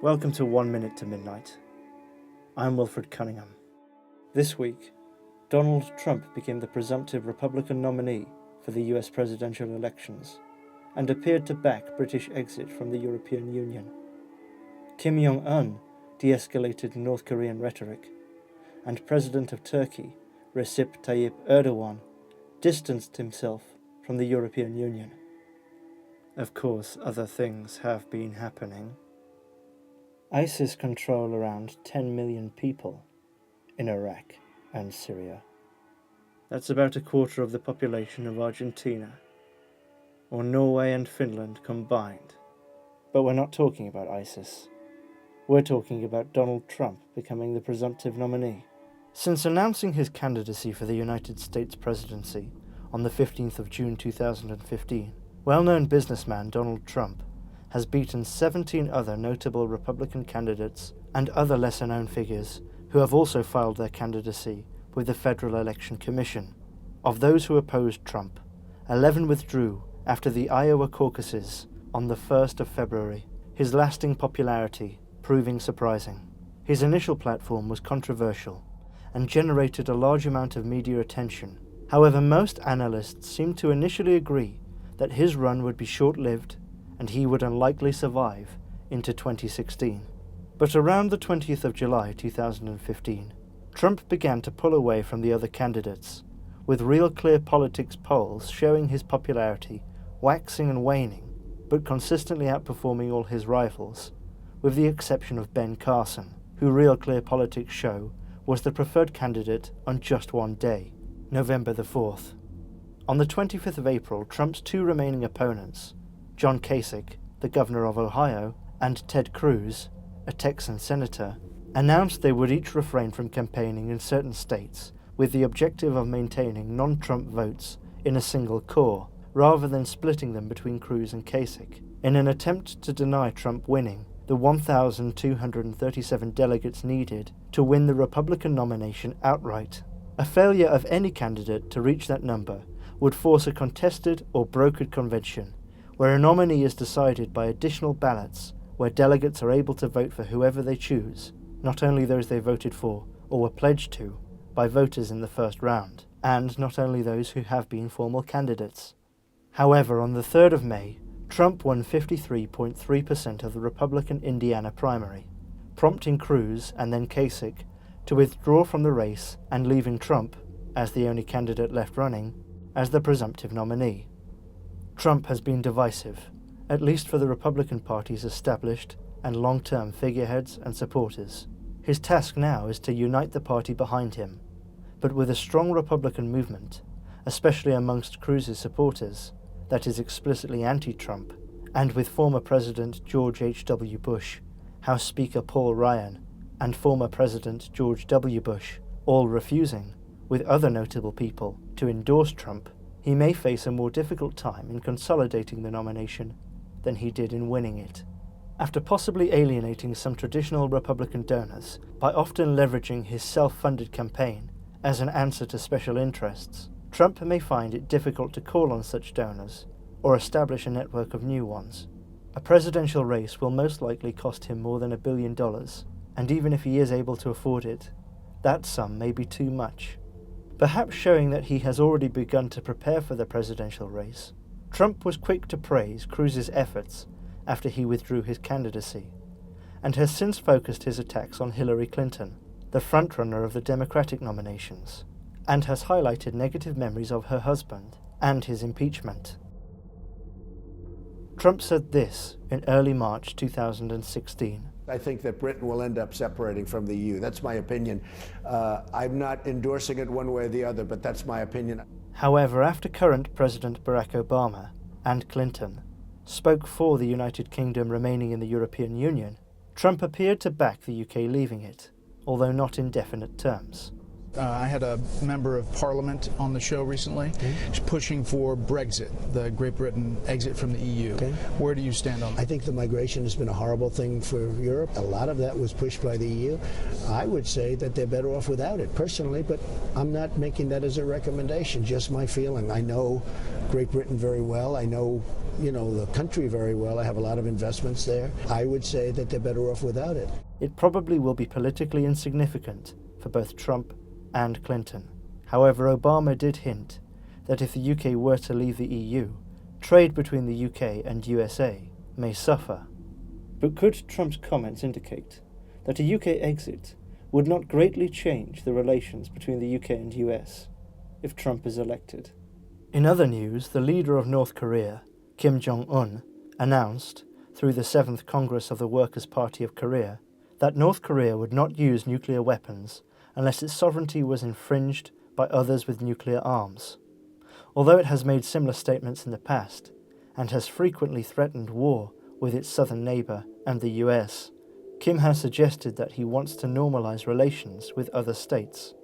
Welcome to 1 Minute to Midnight. I'm Wilfred Cunningham. This week, Donald Trump became the presumptive Republican nominee for the US presidential elections and appeared to back British exit from the European Union. Kim Jong Un de-escalated North Korean rhetoric, and President of Turkey, Recep Tayyip Erdogan, distanced himself from the European Union. Of course, other things have been happening. ISIS control around 10 million people in Iraq and Syria. That's about a quarter of the population of Argentina, or Norway and Finland combined. But we're not talking about ISIS. We're talking about Donald Trump becoming the presumptive nominee. Since announcing his candidacy for the United States presidency on the 15th of June 2015, well-known businessman Donald Trump has beaten 17 other notable Republican candidates and other lesser-known figures who have also filed their candidacy with the Federal Election Commission. Of those who opposed Trump, 11 withdrew after the Iowa caucuses on the 1st of February, his lasting popularity proving surprising. His initial platform was controversial and generated a large amount of media attention. However, most analysts seemed to initially agree that his run would be short-lived and he would unlikely survive into 2016. But around the 20th of July 2015, Trump began to pull away from the other candidates, with Real Clear Politics polls showing his popularity waxing and waning, but consistently outperforming all his rivals, with the exception of Ben Carson, who Real Clear Politics show was the preferred candidate on just one day, November the 4th. On the 25th of April, Trump's two remaining opponents, John Kasich, the governor of Ohio, and Ted Cruz, a Texan senator, announced they would each refrain from campaigning in certain states with the objective of maintaining non-Trump votes in a single core, rather than splitting them between Cruz and Kasich, in an attempt to deny Trump winning the 1,237 delegates needed to win the Republican nomination outright. A failure of any candidate to reach that number would force a contested or brokered convention, where a nominee is decided by additional ballots, where delegates are able to vote for whoever they choose, not only those they voted for or were pledged to by voters in the first round, and not only those who have been formal candidates. However, on the 3rd of May, Trump won 53.3% of the Republican Indiana primary, prompting Cruz and then Kasich to withdraw from the race and leaving Trump, as the only candidate left running, as the presumptive nominee. Trump has been divisive, at least for the Republican Party's established and long-term figureheads and supporters. His task now is to unite the party behind him, but with a strong Republican movement, especially amongst Cruz's supporters, that is explicitly anti-Trump, and with former President George H.W. Bush, House Speaker Paul Ryan, and former President George W. Bush, all refusing, with other notable people, to endorse Trump, he may face a more difficult time in consolidating the nomination than he did in winning it. After possibly alienating some traditional Republican donors by often leveraging his self-funded campaign as an answer to special interests, Trump may find it difficult to call on such donors or establish a network of new ones. A presidential race will most likely cost him more than $1 billion, and even if he is able to afford it, that sum may be too much. Perhaps showing that he has already begun to prepare for the presidential race, Trump was quick to praise Cruz's efforts after he withdrew his candidacy, and has since focused his attacks on Hillary Clinton, the frontrunner of the Democratic nominations, and has highlighted negative memories of her husband and his impeachment. Trump said this in early March 2016. I think that Britain will end up separating from the EU. That's my opinion. I'm not endorsing it one way or the other, but that's my opinion. However, after current President Barack Obama and Clinton spoke for the United Kingdom remaining in the European Union, Trump appeared to back the UK leaving it, although not in definite terms. I had a member of parliament on the show recently pushing for Brexit, the Great Britain exit from the EU. Where do you stand on that? I think the migration has been a horrible thing for Europe. A lot of that was pushed by the EU. I would say that they're better off without it, personally, but I'm not making that as a recommendation, just my feeling. I know Great Britain very well. I know, the country very well. I have a lot of investments there. I would say that they're better off without it. It probably will be politically insignificant for both Trump and Clinton. However, Obama did hint that if the UK were to leave the EU, trade between the UK and USA may suffer. But could Trump's comments indicate that a UK exit would not greatly change the relations between the UK and US if Trump is elected? In other news, the leader of North Korea, Kim Jong Un, announced through the 7th Congress of the Workers' Party of Korea that North Korea would not use nuclear weapons unless its sovereignty was infringed by others with nuclear arms. Although it has made similar statements in the past, and has frequently threatened war with its southern neighbour and the US, Kim has suggested that he wants to normalise relations with other states.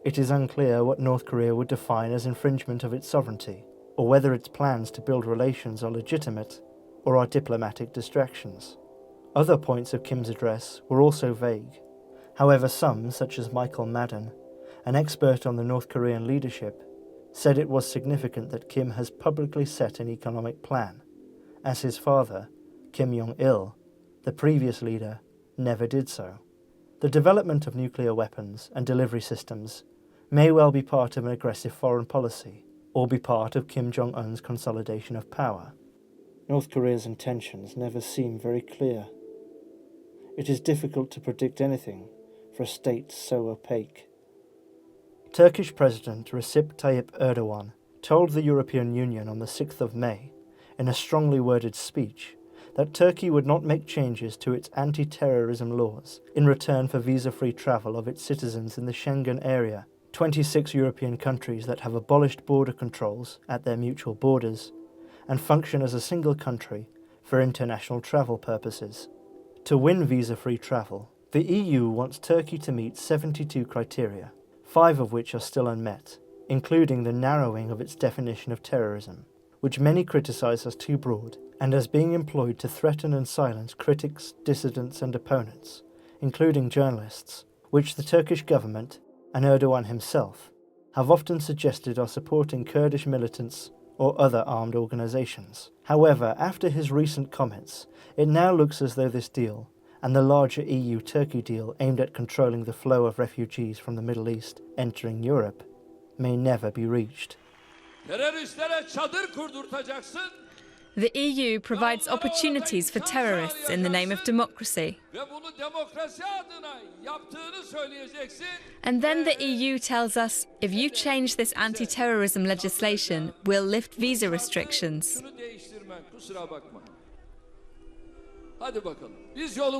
It is unclear what North Korea would define as infringement of its sovereignty, or whether its plans to build relations are legitimate or are diplomatic distractions. Other points of Kim's address were also vague. However, some, such as Michael Madden, an expert on the North Korean leadership, said it was significant that Kim has publicly set an economic plan, as his father, Kim Jong-il, the previous leader, never did so. The development of nuclear weapons and delivery systems may well be part of an aggressive foreign policy, or be part of Kim Jong-un's consolidation of power. North Korea's intentions never seem very clear. It is difficult to predict anything for a state so opaque. Turkish President Recep Erdogan told the European Union on the 6th of May, in a strongly worded speech, that Turkey would not make changes to its anti-terrorism laws in return for visa-free travel of its citizens in the Schengen area, 26 European countries that have abolished border controls at their mutual borders and function as a single country for international travel purposes. To win visa-free travel, the EU wants Turkey to meet 72 criteria, 5 of which are still unmet, including the narrowing of its definition of terrorism, which many criticise as too broad and as being employed to threaten and silence critics, dissidents and opponents, including journalists, which the Turkish government and Erdogan himself have often suggested are supporting Kurdish militants or other armed organisations. However, after his recent comments, it now looks as though this deal, and the larger EU-Turkey deal aimed at controlling the flow of refugees from the Middle East entering Europe, may never be reached. The EU provides opportunities for terrorists in the name of democracy. And then the EU tells us, if you change this anti-terrorism legislation, we'll lift visa restrictions.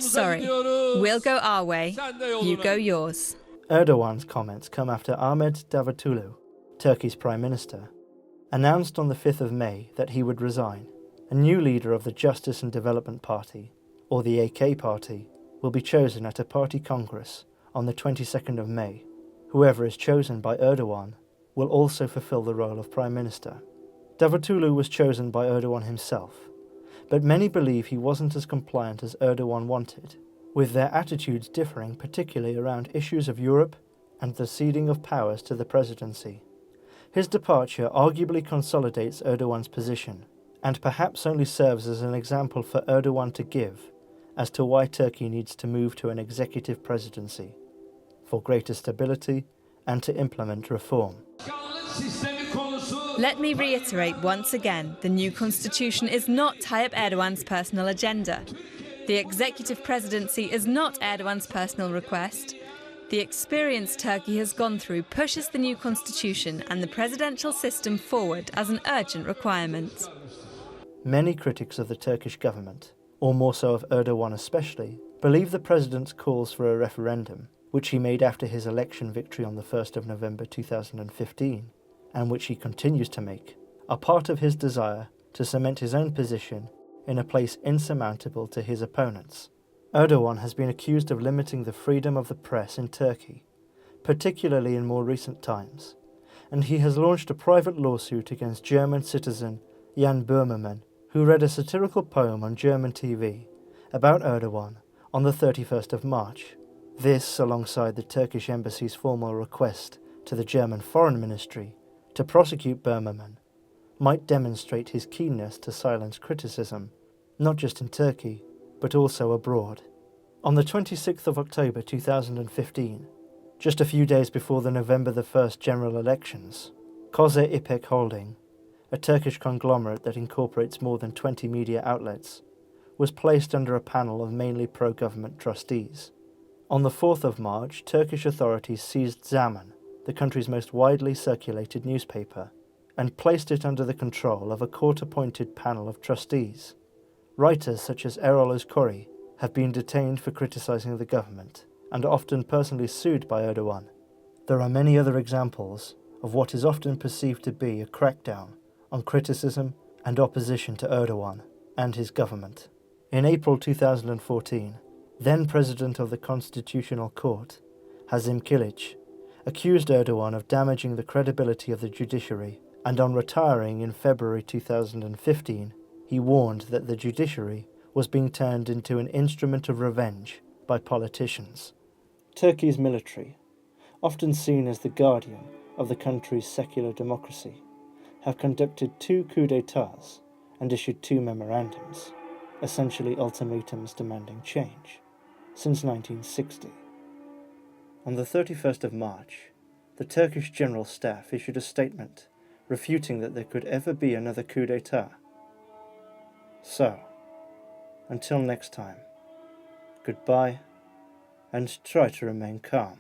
Sorry, we'll go our way, you go yours. Erdogan's comments come after Ahmet Davutoglu, Turkey's Prime Minister, announced on the 5th of May that he would resign. A new leader of the Justice and Development Party, or the AK Party, will be chosen at a party congress on the 22nd of May. Whoever is chosen by Erdogan will also fulfill the role of Prime Minister. Davutoglu was chosen by Erdogan himself, but many believe he wasn't as compliant as Erdogan wanted, with their attitudes differing particularly around issues of Europe and the ceding of powers to the presidency. His departure arguably consolidates Erdogan's position, and perhaps only serves as an example for Erdogan to give as to why Turkey needs to move to an executive presidency, for greater stability and to implement reform. Let me reiterate once again, the new constitution is not Tayyip Erdogan's personal agenda. The executive presidency is not Erdogan's personal request. The experience Turkey has gone through pushes the new constitution and the presidential system forward as an urgent requirement. Many critics of the Turkish government, or more so of Erdogan especially, believe the president's calls for a referendum, which he made after his election victory on the 1st of November 2015, and which he continues to make, are part of his desire to cement his own position in a place insurmountable to his opponents. Erdogan has been accused of limiting the freedom of the press in Turkey, particularly in more recent times, and he has launched a private lawsuit against German citizen Jan Böhmermann, who read a satirical poem on German TV about Erdogan on the 31st of March. This, alongside the Turkish embassy's formal request to the German Foreign Ministry to prosecute Böhmermann, might demonstrate his keenness to silence criticism, not just in Turkey, but also abroad. On the 26th of October 2015, just a few days before the November the 1st general elections, Koze İpek Holding, a Turkish conglomerate that incorporates more than 20 media outlets, was placed under a panel of mainly pro-government trustees. On the 4th of March, Turkish authorities seized Zaman, the country's most widely circulated newspaper, and placed it under the control of a court-appointed panel of trustees. Writers such as Erol Özkori have been detained for criticising the government and often personally sued by Erdogan. There are many other examples of what is often perceived to be a crackdown on criticism and opposition to Erdogan and his government. In April 2014, then President of the Constitutional Court, Hasim Kilic, accused Erdogan of damaging the credibility of the judiciary, and on retiring in February 2015, he warned that the judiciary was being turned into an instrument of revenge by politicians. Turkey's military, often seen as the guardian of the country's secular democracy, have conducted 2 coups d'états and issued 2 memorandums, essentially ultimatums demanding change, since 1960. On the 31st of March, the Turkish General Staff issued a statement refuting that there could ever be another coup d'état. So, until next time, goodbye, and try to remain calm.